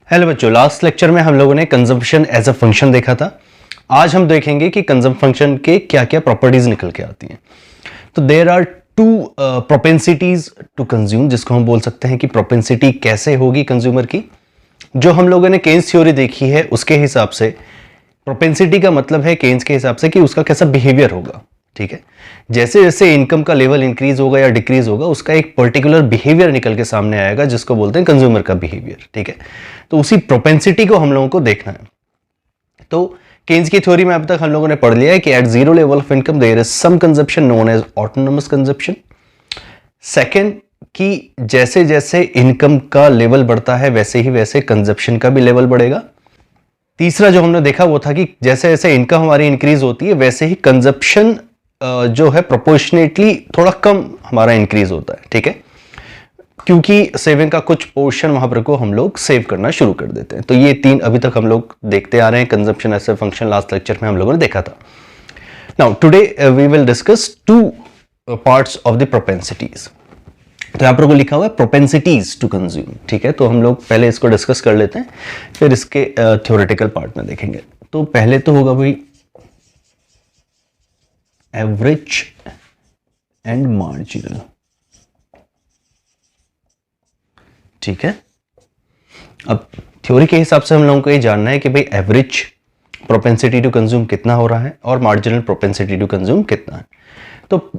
Hello बच्चों, last lecture में हम लोगों ने कंजम्पशन एज अ फंक्शन देखा था। आज हम देखेंगे कि कंजम्पशन फंक्शन के क्या क्या प्रॉपर्टीज निकल के आती हैं। तो there are two propensities to consume, जिसको हम बोल सकते हैं कि प्रोपेंसिटी कैसे होगी कंज्यूमर की। जो हम लोगों ने केन्स थ्योरी देखी है उसके हिसाब से प्रोपेंसिटी का मतलब है केन्स के हिसाब से कि उसका कैसा बिहेवियर होगा। ठीक है, जैसे जैसे इनकम का लेवल इंक्रीज होगा या डिक्रीज होगा उसका एक पर्टिकुलर बिहेवियर निकल के सामने आएगा जिसको बोलते हैं कंज्यूमर का बिहेवियर। ठीक है, तो उसी प्रोपेंसिटी को हम लोगों को देखना है। तो केन्स की थ्योरी में अब तक हम लोगों ने पढ़ लिया है कि at zero level of income there is some consumption known as autonomous consumption. Second, कि जैसे जैसे इनकम का लेवल बढ़ता है वैसे कंजप्शन का भी लेवल बढ़ेगा। तीसरा जो हमने देखा वो था कि जैसे जैसे इनकम हमारी इंक्रीज होती है वैसे ही कंजप्शन जो है प्रोपोर्शनेटली थोड़ा कम हमारा इंक्रीज होता है। ठीक है, क्योंकि सेविंग का कुछ पोर्शन वहां पर को हम लोग सेव करना शुरू कर देते हैं। तो ये तीन अभी तक हम लोग देखते आ रहे हैं। Consumption as a function last lecture में हम लोगों ने देखा था। Now today we will discuss two parts of the propensities. तो यहां पर को लिखा हुआ है प्रोपेंसिटीज टू कंज्यूम। ठीक है, तो हम लोग पहले इसको डिस्कस कर लेते हैं, फिर इसके थ्योरेटिकल पार्ट में देखेंगे। तो पहले तो होगा भाई एवरेज एंड मार्जिनल। ठीक है, अब थ्योरी के हिसाब से हम लोगों को ये जानना है कि भाई एवरेज प्रोपेंसिटी टू कंज्यूम कितना हो रहा है और मार्जिनल प्रोपेंसिटी टू कंज्यूम कितना है। तो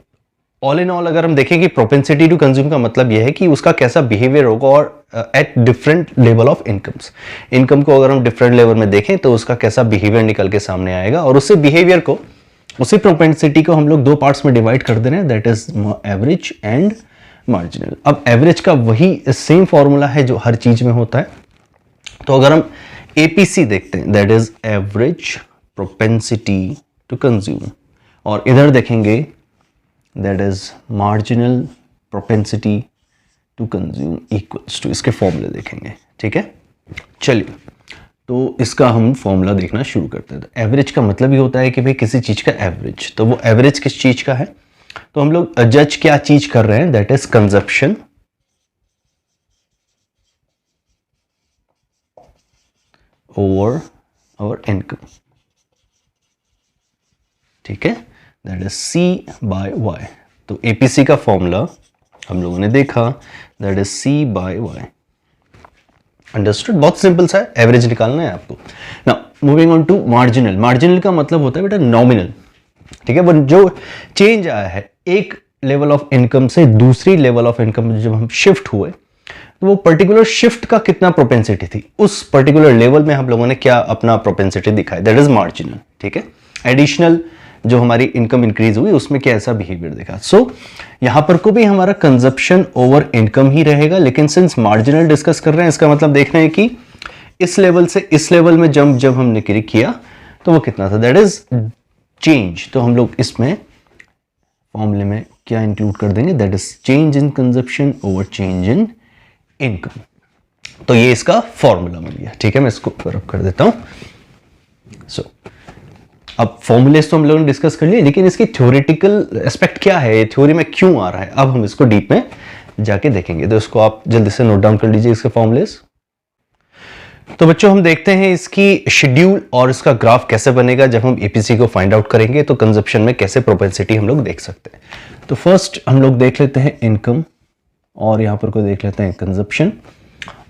ऑल इन ऑल अगर हम देखें कि प्रोपेंसिटी टू कंज्यूम का मतलब यह है कि उसका कैसा बिहेवियर होगा और at different level of incomes. Income को अगर हम डिफरेंट लेवल में देखें तो उसका कैसा बिहेवियर निकल के सामने आएगा, और उससे बिहेवियर को, उसी प्रोपेंसिटी को हम लोग दो पार्ट्स में डिवाइड कर दे रहे हैं, that is average and marginal. अब एवरेज का वही सेम फॉर्मूला है जो हर चीज में होता है। तो अगर हम एपीसी देखते हैं, that is average propensity to consume, और इधर देखेंगे that is marginal propensity to consume equals to, इसके फॉर्मूले देखेंगे। ठीक है, चलिए तो इसका हम फॉर्मूला देखना शुरू करते हैं। तो एवरेज का मतलब ये होता है कि भाई किसी चीज का एवरेज, तो वो एवरेज किस चीज का है, तो हम लोग जज क्या चीज कर रहे हैं, that is consumption over our income. ठीक है, that is C by Y. तो एपीसी का फॉर्मूला हम लोगों ने देखा, that is C by Y. Understood, बहुत सिंपल सा है, एवरेज निकालना है आपको। Now moving on to marginal. Marginal का मतलब होता है बेटा नॉमिनल। ठीक है, वो जो चेंज आया है एक लेवल ऑफ इनकम से दूसरी लेवल ऑफ इनकम में जब हम शिफ्ट हुए, तो वो पर्टिकुलर शिफ्ट का कितना प्रोपेंसिटी थी, उस पर्टिकुलर लेवल में हम लोगों ने क्या अपना प्रोपेंसिटी दिखाया, दैट इज मार्जिनल। ठीक है, एडिशनल जो हमारी इनकम इंक्रीज हुई उसमें क्या ऐसा बिहेवियर देखा। सो यहां पर को भी हमारा कंजप्शन ओवर इनकम ही रहेगा, लेकिन सिंस मार्जिनल डिस्कस कर रहे हैं इसका मतलब देख रहे हैं कि इस लेवल से इस लेवल में जब हमने किया तो वो कितना था, दैट इज चेंज। तो हम लोग इसमें फॉर्मूले में क्या इंक्लूड कर देंगे, that is change in consumption over change in income. तो ये इसका फॉर्मूला मिल गया। ठीक है, मैं इसको रब कर देता हूं। सो अब फॉर्मूलेस तो हम लोगों ने डिस्कस कर लिए, लेकिन इसकी थ्योरेटिकल एस्पेक्ट क्या है, ये थ्योरी में क्यों आ रहा है, अब हम इसको डीप में जाके देखेंगे। तो इसको आप जल्दी से नोट डाउन कर लीजिए, इसके फॉर्मूलेस। तो बच्चों हम देखते हैं इसकी शेड्यूल और इसका ग्राफ कैसे बनेगा जब हम एपीसी को फाइंड आउट करेंगे, तो कंजप्शन में कैसे प्रोपेंसिटी हम लोग देख सकते हैं। तो फर्स्ट हम लोग देख लेते हैं इनकम, और यहां पर को देख लेते हैं कंजप्शन,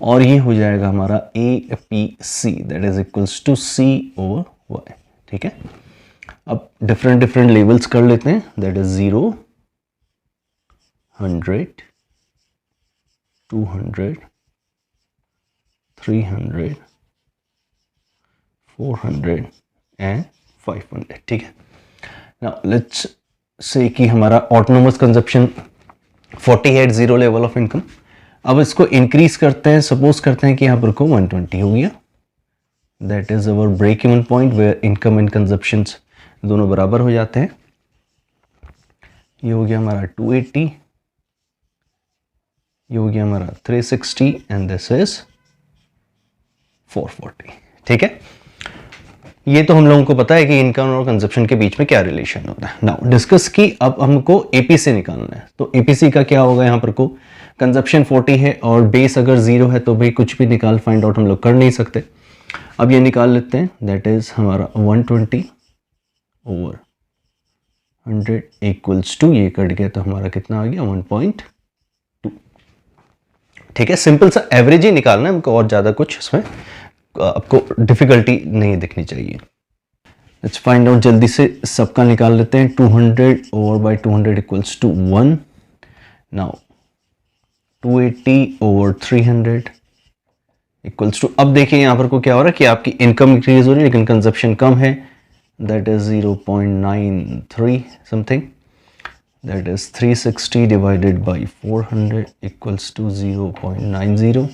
और ये हो जाएगा हमारा APC, that is equals to C over Y. ठीक है, अब डिफरेंट लेवल्स कर लेते हैं, दैट इज 0, 100, 200, 300, 400 एंड 500। ठीक है, नाउ लेट्स से कि हमारा ऑटोनोमस कंजप्शन 40 है at zero level of income. अब इसको इंक्रीज करते हैं, सपोज करते हैं कि यहां पर को 120 हो गया, that is our break even point where income and consumption दोनों बराबर हो जाते हैं। ये हो गया हमारा 280, ये हो गया हमारा 360 एंड दिस इज 440। ठीक है, ये तो हम लोगों को पता है कि इनकम और कंजप्शन के बीच में क्या रिलेशन होता है। नाउ डिस्कस की अब हमको एपीसी निकालना है। तो एपीसी का क्या होगा, यहाँ पर को कंजप्शन 40 है और बेस अगर 0 है तो भाई कुछ भी निकाल फाइंड आउट हम लोग कर नहीं सकते। अब ये निकाल लेते हैं, दैट इज़ हमारा 120 ओवर 100 इक्वल्स टू, ये कट गया तो हमारा कितना आ गया 1.2। ठीक है, सिंपल सा एवरेज ही निकालना है हमको और ज़्यादा कुछ इसमें आपको डिफिकल्टी नहीं दिखनी चाहिए। लेट्स फाइंड आउट, जल्दी से सबका निकाल लेते हैं। 200 over by 200 equals to 1। Now 280 over 300 equals to, अब देखिए यहाँ पर को क्या हो रहा है कि आपकी इनकम इंक्रीज हो रही है लेकिन कंजप्शन कम है, that is 0.93 something, that is 360 divided by 400 equals to 0.90।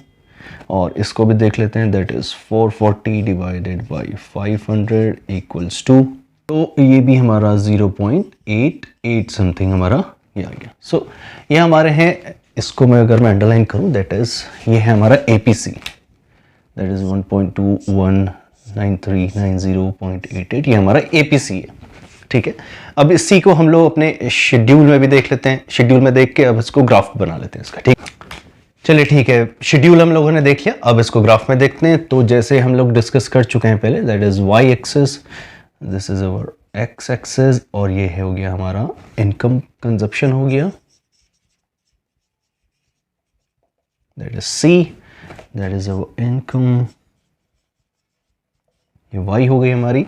और इसको भी देख लेते हैं, that is 440 divided by 500 equals to, तो ये भी हमारा 0.88 समथिंग हमारा ये आ गया। सो ये हमारे हैं, इसको मैं अगर मैं अंडरलाइन करूं, दैट इज ये है हमारा एपीसी, दैट इज 1.219390.88, ये हमारा एपीसी है। ठीक है, अब इसी को हम लोग अपने शेड्यूल में भी देख लेते हैं, शेड्यूल में देख के अब इसको ग्राफ बना लेते हैं इसका। ठीक, चलिए ठीक है, शेड्यूल हम लोगों ने देख लिया, अब इसको ग्राफ में देखते हैं। तो जैसे हम लोग डिस्कस कर चुके हैं पहले, that is Y axis, this is our X axis, और ये हो गया हमारा इनकम कंजप्शन हो गया, that is C, that is our income, ये वाई हो गई हमारी,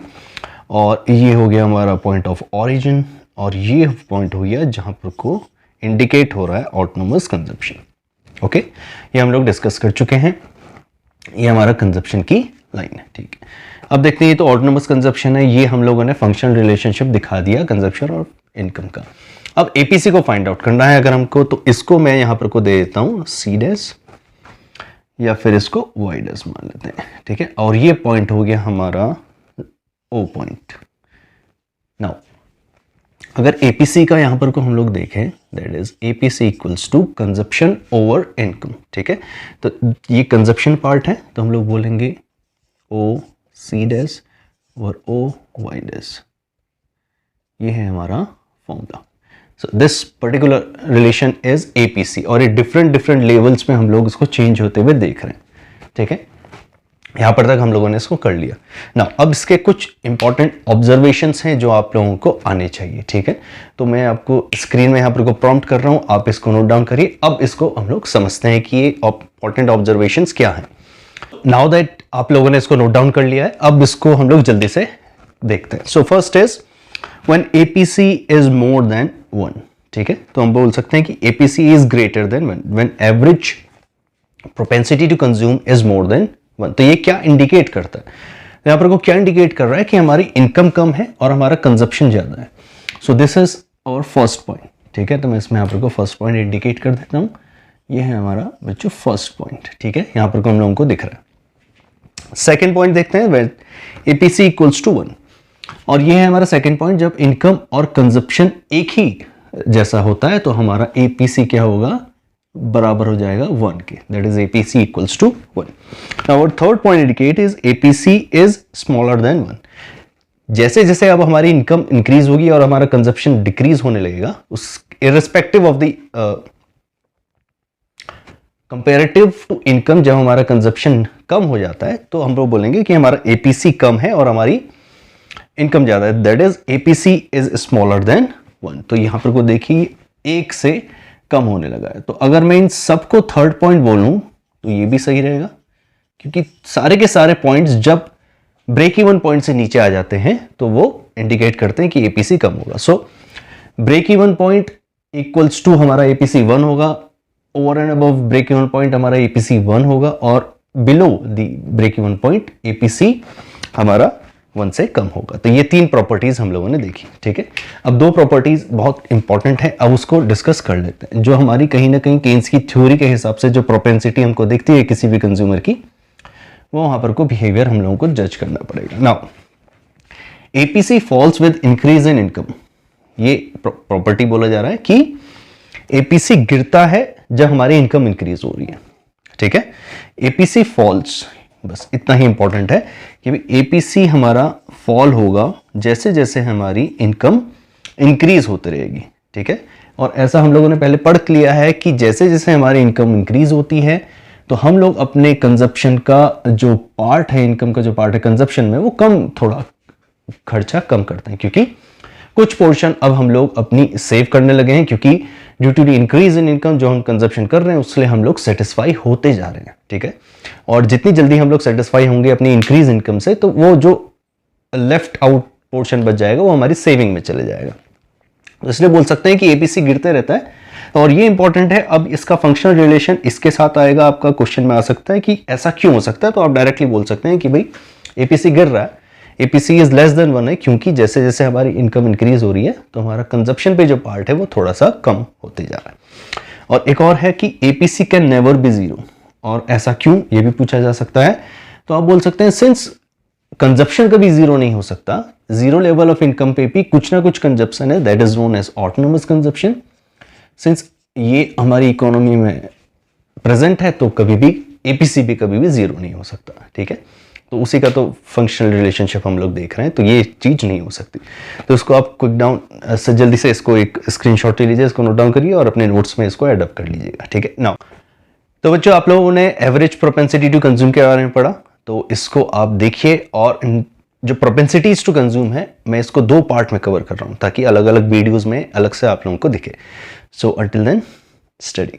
और ये हो गया हमारा पॉइंट ऑफ ओरिजिन, और ये पॉइंट हो गया जहां पर को इंडिकेट हो रहा है ऑटोनोमस कंजप्शन। ओके, ये हम लोग डिस्कस कर चुके हैं, ये हमारा कंजप्शन की लाइन है। ठीक है, अब देखते हैं, ये तो ऑटोनोमस कंजप्शन है, ये हम लोगों ने फंक्शनल रिलेशनशिप दिखा दिया कंजप्शन और इनकम का। अब एपीसी को फाइंड आउट करना है अगर हमको, तो इसको मैं यहां पर को दे देता हूं सी डैश, या फिर इसको वाई डैश मान लेते हैं। ठीक है, और ये पॉइंट हो गया हमारा ओ पॉइंट। नाउ अगर एपीसी का यहां पर को हम लोग देखें, that is APC equals to consumption over income. ठीक है, तो ये कंजप्शन पार्ट है, तो हम लोग बोलेंगे ओ सी डैश और ओ वाई डैश, ये है हमारा formula. So this particular relation is APC, और ये डिफरेंट लेवल्स में हम लोग इसको चेंज होते हुए देख रहे हैं। ठीक है, यहां पर तक हम लोगों ने इसको कर लिया ना। अब इसके कुछ इंपॉर्टेंट ऑब्जर्वेशंस हैं जो आप लोगों को आने चाहिए। ठीक है, तो मैं आपको स्क्रीन में यहां पर को प्रॉम्प्ट कर रहा हूं, आप इसको नोट डाउन करिए। अब इसको हम लोग समझते हैं कि ये इंपॉर्टेंट ऑब्जर्वेशंस क्या हैं। नाउ दैट आप लोगों ने इसको नोट डाउन कर लिया है, अब इसको हम लोग जल्दी से देखते हैं। So first is when APC is more than 1। ठीक है, तो हम बोल सकते हैं कि APC is greater than 1 when average propensity to consume is more than 1। तो ये क्या इंडिकेट करता है, यहां पर को क्या इंडिकेट कर रहा है कि हमारी इनकम कम है और हमारा कंजप्शन ज्यादा है। So this is our first point. ठीक है, तो मैं इसमें यहां पर को फर्स्ट पॉइंट इंडिकेट कर देता हूं, ये है हमारा बच्चों फर्स्ट पॉइंट। ठीक है, यहां पर को हम लोगों को दिख रहा है। सेकेंड पॉइंट देखते हैं, व्हेन एपीसी इक्वल्स टू 1, और ये है हमारा सेकेंड पॉइंट, जब इनकम और कंजप्शन एक ही जैसा होता है तो हमारा एपीसी क्या होगा, बराबर हो जाएगा 1 के, that is APC equals to 1। Now our third point indicate is APC is smaller than 1। जैसे जैसे अब हमारी इनकम इंक्रीज होगी और हमारा कंजप्शन डिक्रीज होने लगेगा, उस irrespective of the comparative to income, जब हमारा कंजप्शन कम हो जाता है तो हम लोग बोलेंगे कि हमारा एपीसी कम है और हमारी इनकम ज्यादा है, that is APC is smaller than 1। तो यहां पर को देखिए 1 से कम होने लगा है। तो अगर मैं इन सबको थर्ड पॉइंट बोलूं तो ये भी सही रहेगा, क्योंकि सारे के सारे पॉइंट्स जब ब्रेक इवन पॉइंट से नीचे आ जाते हैं तो वो इंडिकेट करते हैं कि एपीसी कम होगा। So break even point equals to हमारा एपीसी 1 होगा, over and above break even point हमारा एपीसी 1 होगा, और below the break even point APC हमारा 1 से कम होगा। तो ये 3 प्रॉपर्टीज हम लोगों ने देखी। ठीक है, अब 2 प्रॉपर्टीज बहुत इंपॉर्टेंट है, अब उसको डिस्कस कर लेते हैं। जो हमारी कहीं ना कहीं केन्स की थ्योरी के हिसाब से जो प्रोपेंसिटी हमको दिखती है किसी भी कंज्यूमर की, वो वहां पर को बिहेवियर हम लोगों को जज करना पड़ेगा। Now APC falls with increase in income, ये प्रॉपर्टी बोला जा रहा है कि एपीसी गिरता है जब हमारी इनकम इंक्रीज हो रही है। ठीक है, एपीसी फॉल्स, बस इतना ही इंपॉर्टेंट है कि एपीसी हमारा फॉल होगा जैसे जैसे हमारी इनकम इंक्रीज होती रहेगी। ठीक है, और ऐसा हम लोगों ने पहले पढ़ लिया है कि जैसे जैसे हमारी इनकम इंक्रीज होती है तो हम लोग अपने कंजप्शन का जो पार्ट है, इनकम का जो पार्ट है कंजप्शन में, वो थोड़ा खर्चा कम करते हैं, क्योंकि कुछ पोर्शन अब हम लोग अपनी सेव करने लगे हैं, क्योंकि due to the increase in income जो हम कंजप्शन कर रहे हैं उससे हम लोग सेटिस्फाई होते जा रहे हैं, ठीक है। और जितनी जल्दी हम लोग सेटिस्फाई होंगे अपनी इंक्रीज इनकम से, तो वो जो लेफ्ट आउट पोर्शन बच जाएगा वो हमारी सेविंग में चले जाएगा। तो इसलिए बोल सकते हैं कि एपीसी गिरते रहता है, और ये इंपॉर्टेंट है। अब इसका फंक्शनल रिलेशन इसके साथ आएगा, आपका क्वेश्चन में आ सकता है कि ऐसा क्यों हो सकता है, तो आप डायरेक्टली बोल सकते हैं कि भाई एपीसी गिर रहा है, एपीसी इज लेस देन 1 है, क्योंकि जैसे जैसे हमारी इनकम इंक्रीज हो रही है तो हमारा कंजप्शन पे जो पार्ट है वो थोड़ा सा कम होते जा रहा है। और एक और है कि APC can never be zero, और ऐसा क्यों, ये भी पूछा जा सकता है। तो आप बोल सकते हैं सिंस कंजप्शन कभी जीरो नहीं हो सकता, जीरो लेवल ऑफ इनकम पे भी कुछ ना कुछ कंजप्शन है, that is known as autonomous consumption. Since ये हमारी इकोनॉमी में प्रेजेंट है तो कभी भी एपीसी भी कभी भी जीरो नहीं हो सकता, ठीक है। तो उसी का तो फंक्शनल रिलेशनशिप हम लोग देख रहे हैं, तो ये चीज नहीं हो सकती। तो इसको आप क्विक डाउन से जल्दी से इसको एक स्क्रीनशॉट ले लीजिए, इसको नोट डाउन करिए और अपने नोट्स में इसको एडअप कर लीजिएगा, ठीक है। नाउ तो बच्चों, आप लोगों ने एवरेज प्रोपेंसिटी टू कंज्यूम के बारे में पढ़ा, तो इसको आप देखिए। और जो प्रोपेंसिटीज टू कंज्यूम है, मैं इसको 2 पार्ट में कवर कर रहा हूं ताकि अलग अलग वीडियोज में अलग से आप लोगों को दिखे। So until then, study.